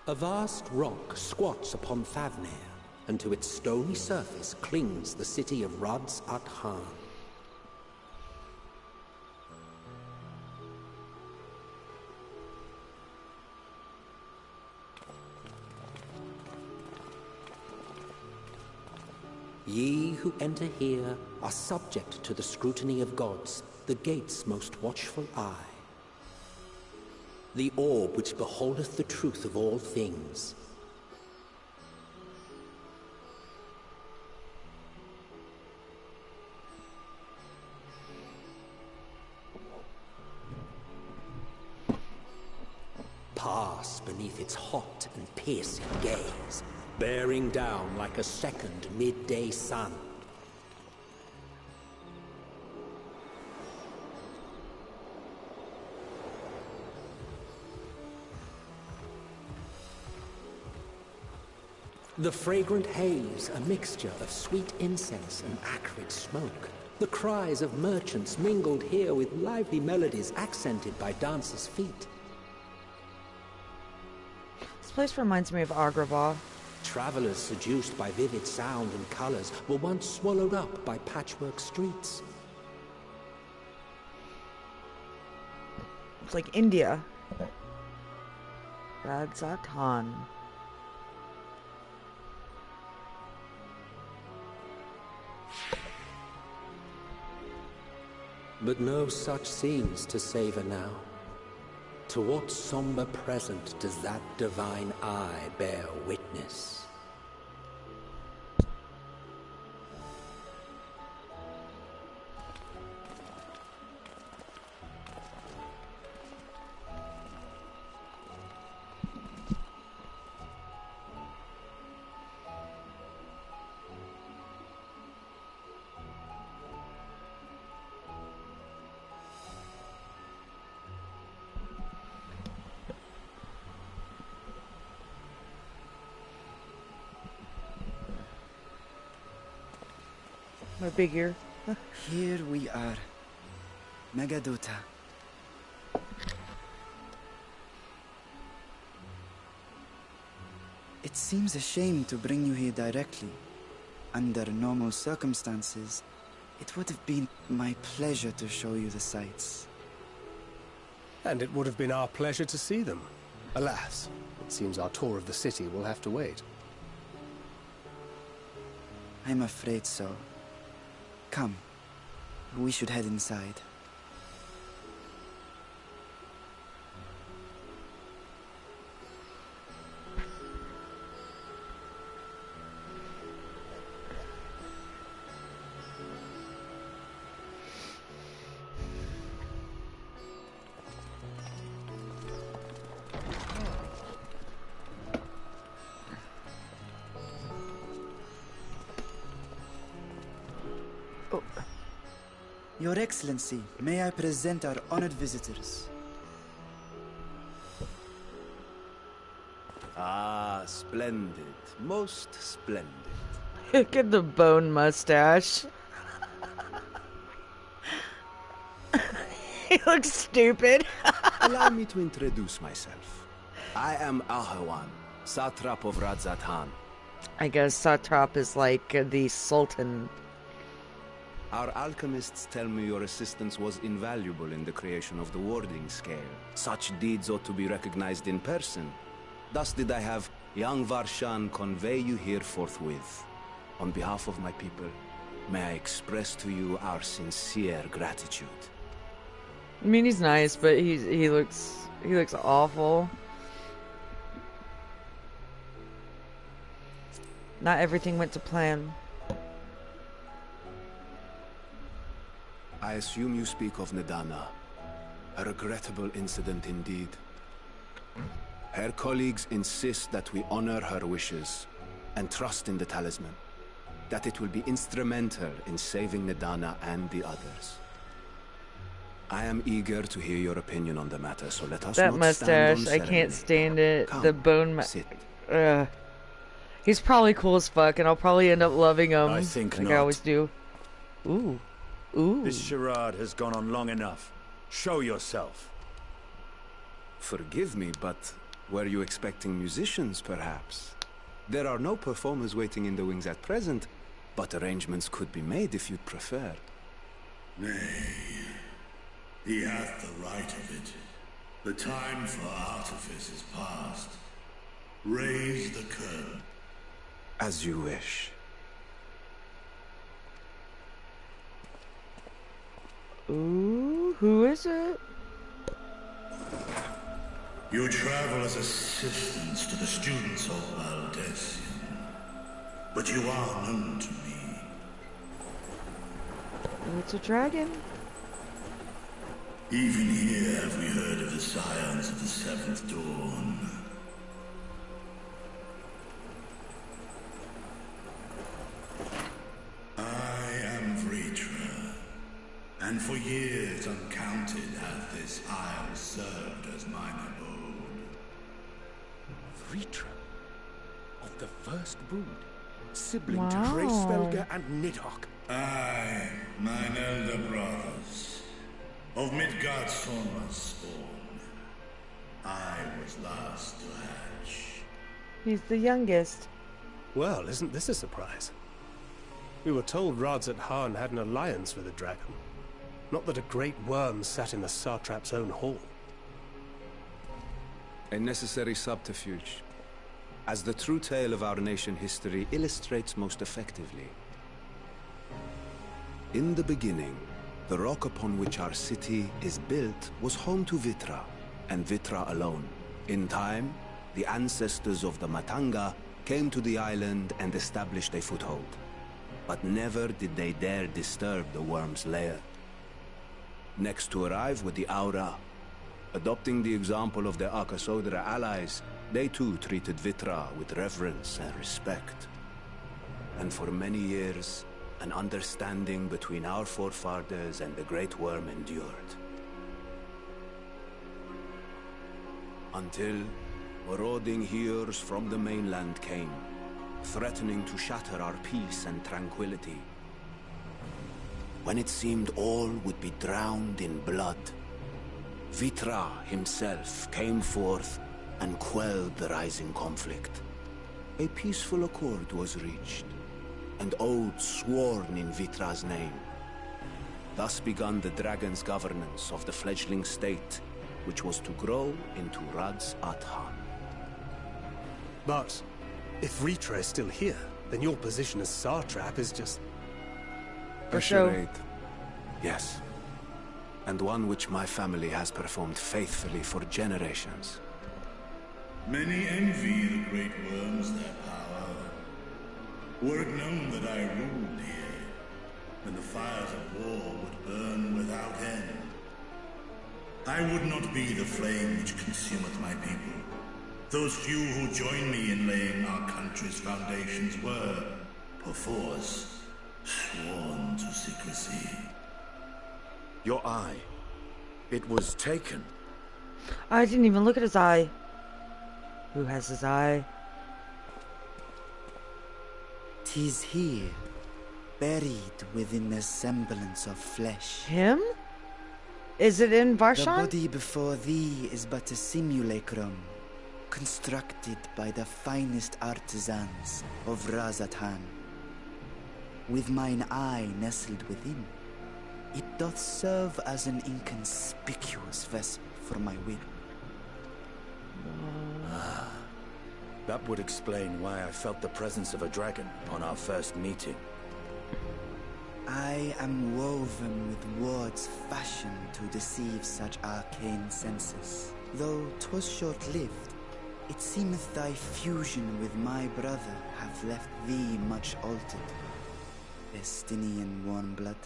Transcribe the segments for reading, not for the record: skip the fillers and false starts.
A vast rock squats upon Favnir, and to its stony surface clings the city of Radz-at-Han. Ye who enter here are subject to the scrutiny of gods, the gate's most watchful eye. The orb which beholdeth the truth of all things. Pass beneath its hot and piercing gaze, bearing down like a second midday sun. The fragrant haze, a mixture of sweet incense and acrid smoke. The cries of merchants mingled here with lively melodies accented by dancers' feet. This place reminds me of Agrabah. Travelers seduced by vivid sound and colors were once swallowed up by patchwork streets. It's like India. Radz-at-Han. But no such scenes to savor now. To what somber present does that divine eye bear witness? My big ear. Here we are. Megadota. It seems a shame to bring you here directly. Under normal circumstances, it would have been my pleasure to show you the sights. And it would have been our pleasure to see them. Alas, it seems our tour of the city will have to wait. I'm afraid so. Come, we should head inside. Your Excellency, may I present our honored visitors? Ah, splendid. Most splendid. Look at the bone mustache. He looks stupid. Allow me to introduce myself. I am Ahawan, satrap of Radz-at-Han. I guess satrap is like the sultan. Our alchemists tell me your assistance was invaluable in the creation of the warding scale. Such deeds ought to be recognized in person. Thus did I have young Varshan convey you here forthwith. On behalf of my people, may I express to you our sincere gratitude. I mean, he's nice, but he looks awful. Not everything went to plan. I assume you speak of Nadana. A regrettable incident indeed. Her colleagues insist that we honor her wishes and trust in the talisman. That it will be instrumental in saving Nadana and the others. I am eager to hear your opinion on the matter, so let us that not mustache, stand on I can't stand it. Come, the bone sit. He's probably cool as fuck, and I'll probably end up loving him. I think like not. I always do. Ooh. Ooh. This charade has gone on long enough. Show yourself. Forgive me, but Were you expecting musicians, perhaps? There are no performers waiting in the wings at present, but arrangements could be made if you'd prefer. Nay, he hath the right of it. The time for artifice is past. Raise the curtain. As you wish. Ooh, who is it? You travel as assistants to the students of Valdesian, but you are known to me. Oh, it's a dragon. Even here have we heard of the scions of the Seventh Dawn. I am Vritra, and for years uncounted hath this isle served as mine abode. Vritra, of the First Brood, sibling to Wow. Hraesvelgr and Nidhogg. Aye, mine elder brothers, of Midgardsormr's spawn. I was last to hatch. He's the youngest. Well, isn't this a surprise? We were told Radzat Han had an alliance with a dragon. Not that a great worm sat in the Satrap's own hall. A necessary subterfuge, as the true tale of our nation history illustrates most effectively. In the beginning, the rock upon which our city is built was home to Vitra, and Vitra alone. In time, the ancestors of the Matanga came to the island and established a foothold. But never did they dare disturb the worm's lair. Next to arrive were the Aura. Adopting the example of their Akasodra allies, they too treated Vitra with reverence and respect. And for many years, an understanding between our forefathers and the Great Worm endured. Until marauding heroes from the mainland came, threatening to shatter our peace and tranquility. When it seemed all would be drowned in blood, Vitra himself came forth and quelled the rising conflict. A peaceful accord was reached, and oaths sworn in Vitra's name. Thus began the dragon's governance of the fledgling state, which was to grow into Radzat Han. But if Vritra is still here, then your position as Satrap is just... A show. charade. Yes. And one which my family has performed faithfully for generations. Many envy the Great Worms their power. Were it known that I ruled here, then the fires of war would burn without end. I would not be the flame which consumeth my people. Those few who join me in laying our country's foundations were, perforce, sworn to secrecy. Your eye. It was taken. I didn't even look at his eye. Who has his eye? 'Tis here, buried within the semblance of flesh. Him? Is it in The Varshan? body before thee is but a simulacrum, constructed by the finest artisans of Radzat Han. With mine eye nestled within, it doth serve as an inconspicuous vessel for my will. That would explain why I felt the presence of a dragon upon our first meeting. I am woven with words fashioned to deceive such arcane senses. Though 'twas short-lived, it seemeth thy fusion with my brother hath left thee much altered. Destinian warm blood.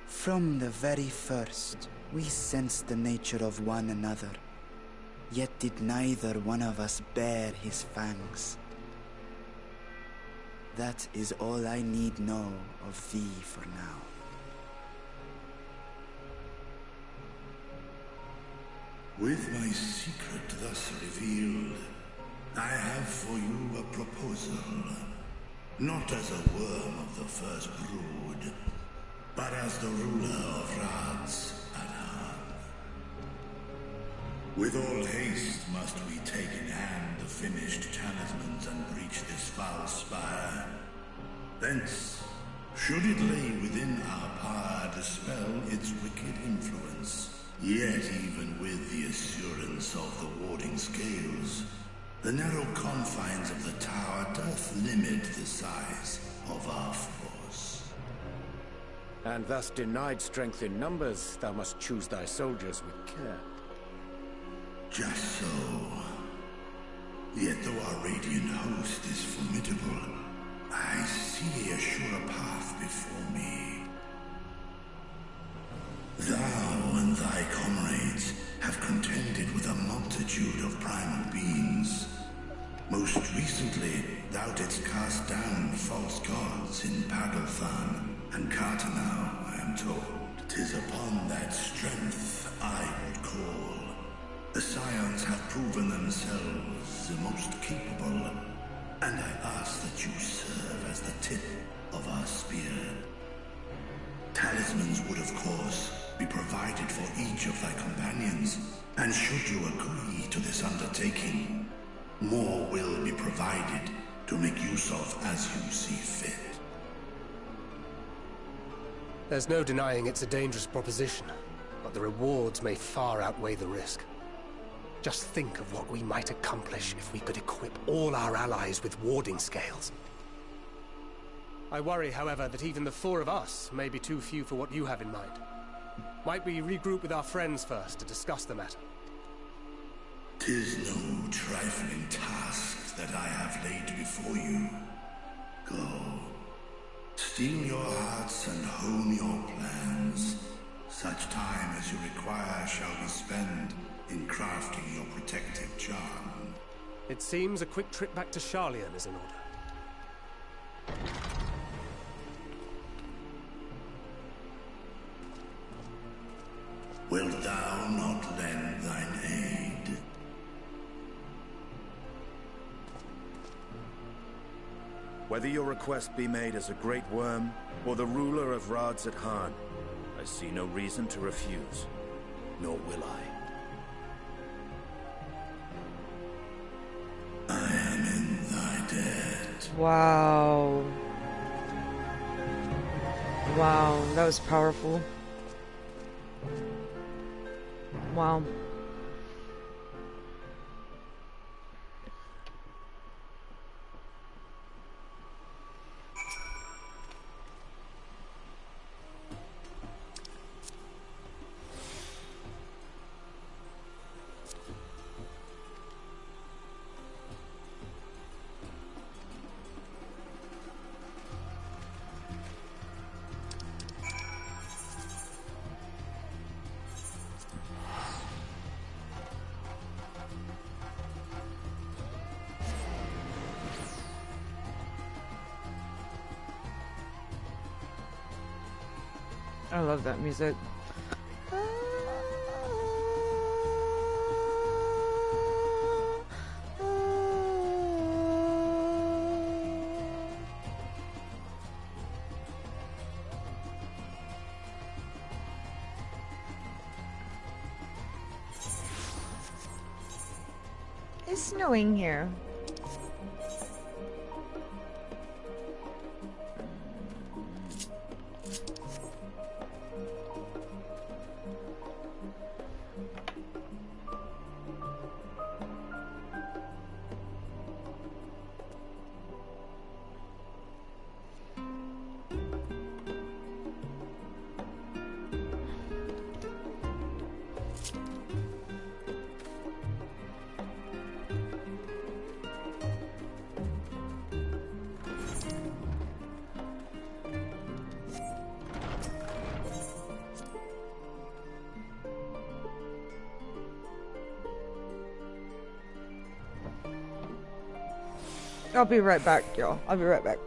From the very first, we sensed the nature of one another, yet did neither one of us bear his fangs. That is all I need know of thee for now. With my secret thus revealed, I have for you a proposal. Not as a worm of the First Brood, but as the ruler of Radz at Harn. With all haste must we take in hand the finished talismans and breach this foul spire. Thence, should it lay within our power, dispel its wicked influence. Yet even with the assurance of the warding scales, the narrow confines of the tower doth limit the size of our force. And thus denied strength in numbers, thou must choose thy soldiers with care. Just so. Yet though our radiant host is formidable, I see a surer path before me. Thou and thy comrades have contended with a multitude of primal beings. Most recently, thou didst cast down false gods in Pagelthan and Cartanau, I am told. 'Tis upon that strength I would call. The Scions have proven themselves the most capable, and I ask that you serve as the tip of our spear. Talismans would, of course, be provided for each of thy companions, and should you agree to this undertaking, more will be provided to make use of as you see fit. There's no denying it's a dangerous proposition, but the rewards may far outweigh the risk. Just think of what we might accomplish if we could equip all our allies with warding scales. I worry, however, that even the four of us may be too few for what you have in mind. Might we regroup with our friends first to discuss the matter? 'Tis no trifling task that I have laid before you. Go. Steel your hearts and hone your plans. Such time as you require shall be spent in crafting your protective charm. It seems a quick trip back to Charlian is in order. Wilt thou not lend thine aid? Whether your request be made as a great worm, or the ruler of Radz at Harn, I see no reason to refuse, nor will I. I am in thy debt. Wow. Wow, that was powerful. Wow. I love that music. It's snowing here. I'll be right back, y'all. I'll be right back.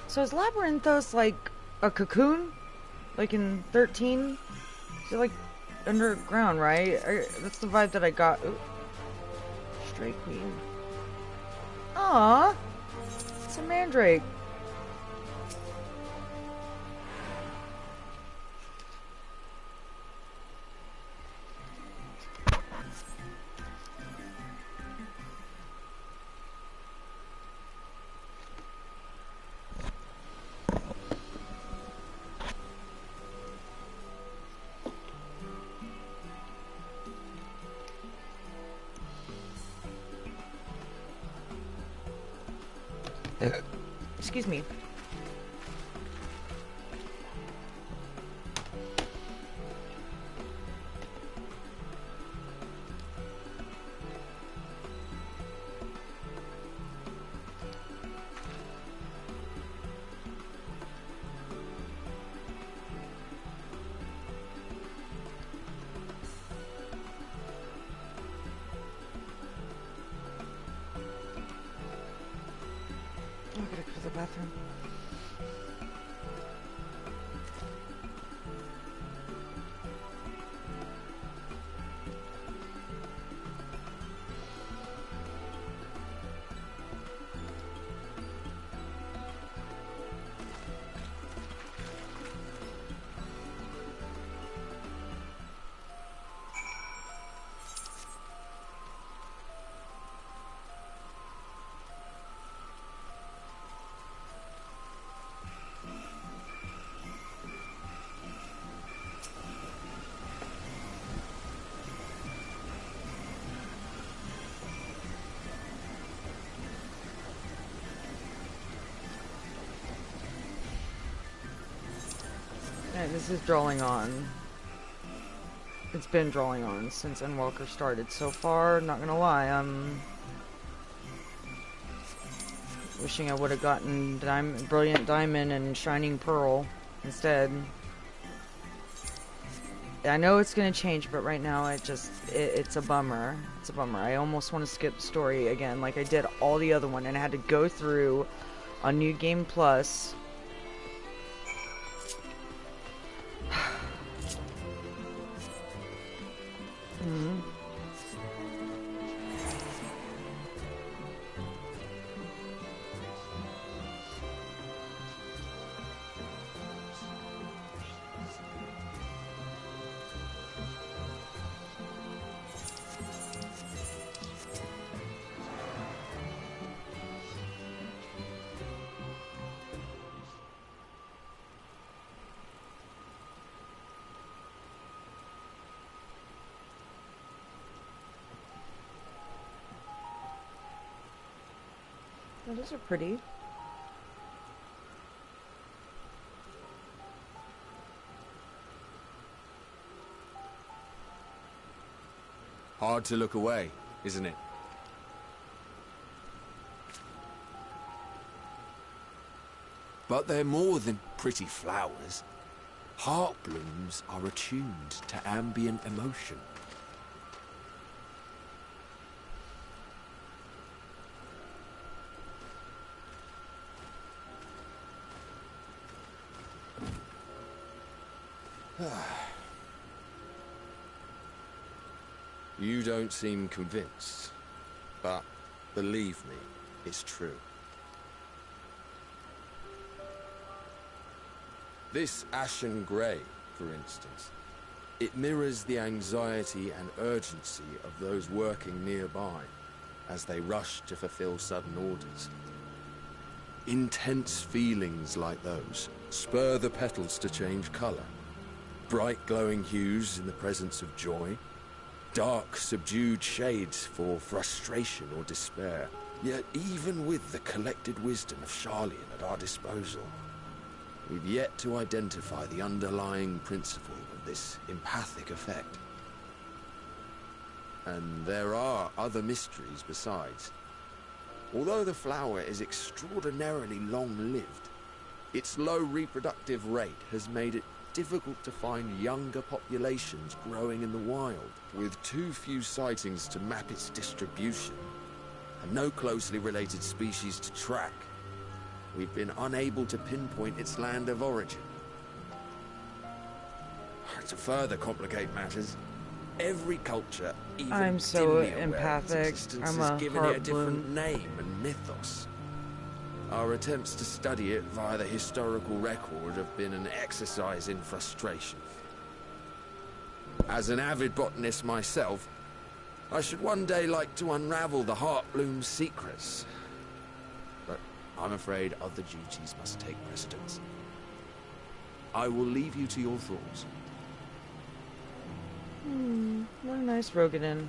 So is Labyrinthos like a cocoon? Like in 13? Is it like underground, right? That's the vibe that I got. Ooh. Stray Queen. Aww. It's a mandrake. Excuse me. I gotta go to the bathroom. Alright, this is drawing on. It's been drawing on since Endwalker started. So far, not gonna lie, I'm wishing I would have gotten Brilliant Diamond and Shining Pearl instead. I know it's gonna change, but right now it's a bummer. It's a bummer. I almost want to skip the story again, like I did all the other one, and I had to go through on New Game Plus. Oh, those are pretty. Hard to look away, isn't it? But they're more than pretty flowers. Heart blooms are attuned to ambient emotion. You don't seem convinced, but believe me, it's true. This ashen grey, for instance, it mirrors the anxiety and urgency of those working nearby. as they rush to fulfill sudden orders. Intense feelings like those spur the petals to change color. Bright glowing hues in the presence of joy, dark subdued shades for frustration or despair. Yet even with the collected wisdom of Charlian at our disposal, we've yet to identify the underlying principle of this empathic effect. And there are other mysteries besides. Although the flower is extraordinarily long-lived, its low reproductive rate has made it difficult to find younger populations growing in the wild. With too few sightings to map its distribution, and no closely related species to track, we've been unable to pinpoint its land of origin. To further complicate matters, every culture, even I'm so dimly aware of its empathic. existence, I'm has a given it a heart different balloon. name and mythos. Our attempts to study it via the historical record have been an exercise in frustration. As an avid botanist myself, I should one day like to unravel the Heartbloom's secrets. But I'm afraid other duties must take precedence. I will leave you to your thoughts. What a nice Rogadin.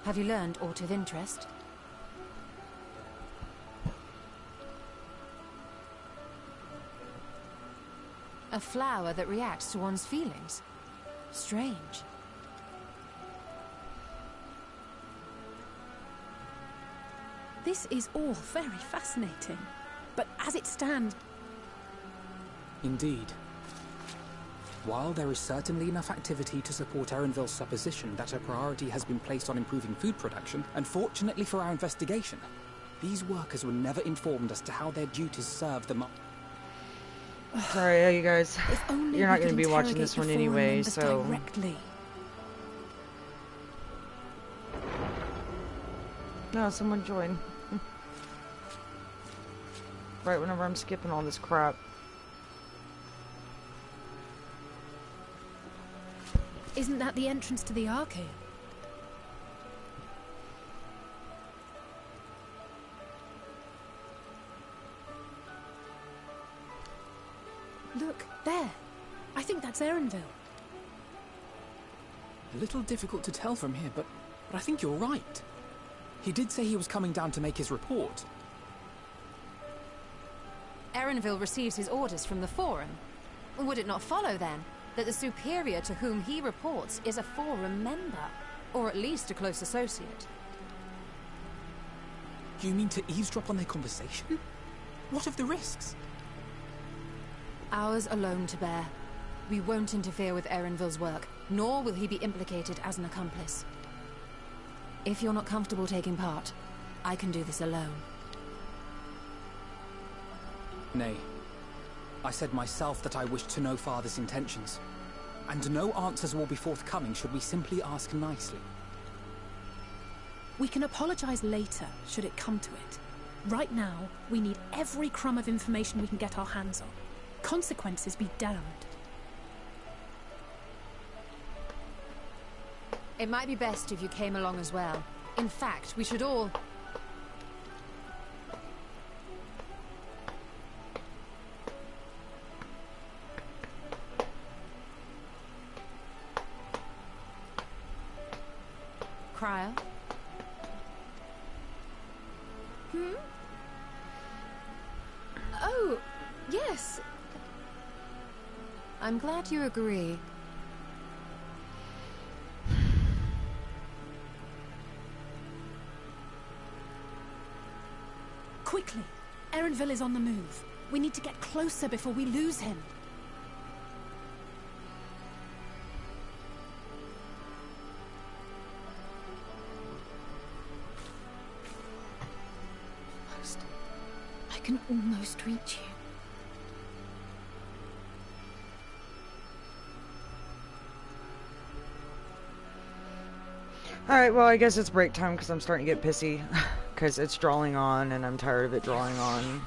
Have you learned aught of interest? A flower that reacts to one's feelings. Strange. This is all very fascinating, but as it stands... Indeed. While there is certainly enough activity to support Erenville's supposition that a priority has been placed on improving food production, unfortunately for our investigation, these workers were never informed as to how their duties serve the Sorry, you guys. You're not going to be watching this one anyway, so... Directly. No, someone join. Right whenever I'm skipping all this crap. Isn't that the entrance to the arcade? Look, there. I think that's Erenville. A little difficult to tell from here, but I think you're right. He did say he was coming down to make his report. Erenville receives his orders from the Forum. Would it not follow, then, that the superior to whom he reports is a Forum member, or at least a close associate? You mean to eavesdrop on their conversation? What of the risks? Ours alone to bear. We won't interfere with Erenville's work, nor will he be implicated as an accomplice. If you're not comfortable taking part, I can do this alone. Nay. I said myself that I wished to know Father's intentions. And no answers will be forthcoming should we simply ask nicely. We can apologize later, should it come to it. Right now, we need every crumb of information we can get our hands on. Consequences be damned. It might be best if you came along as well. In fact, we should all... Cryo? Oh, yes. I'm glad you agree. Quickly. Erenville is on the move. We need to get closer before we lose him. I can almost reach you. Alright, well, I guess it's break time because I'm starting to get pissy. Because it's drawing on and I'm tired of it drawing on.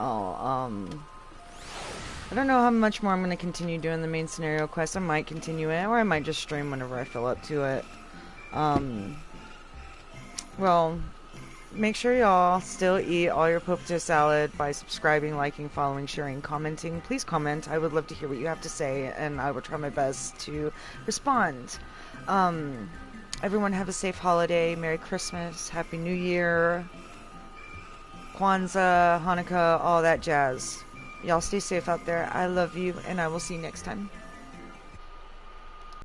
I don't know how much more I'm going to continue doing the main scenario quest. I might continue it, or I might just stream whenever I feel up to it. Well, make sure y'all still eat all your potato salad by subscribing, liking, following, sharing, commenting. Please comment. I would love to hear what you have to say, and I will try my best to respond. Everyone have a safe holiday. Merry Christmas. Happy New Year. Kwanzaa, Hanukkah, all that jazz. Y'all stay safe out there. I love you, and I will see you next time.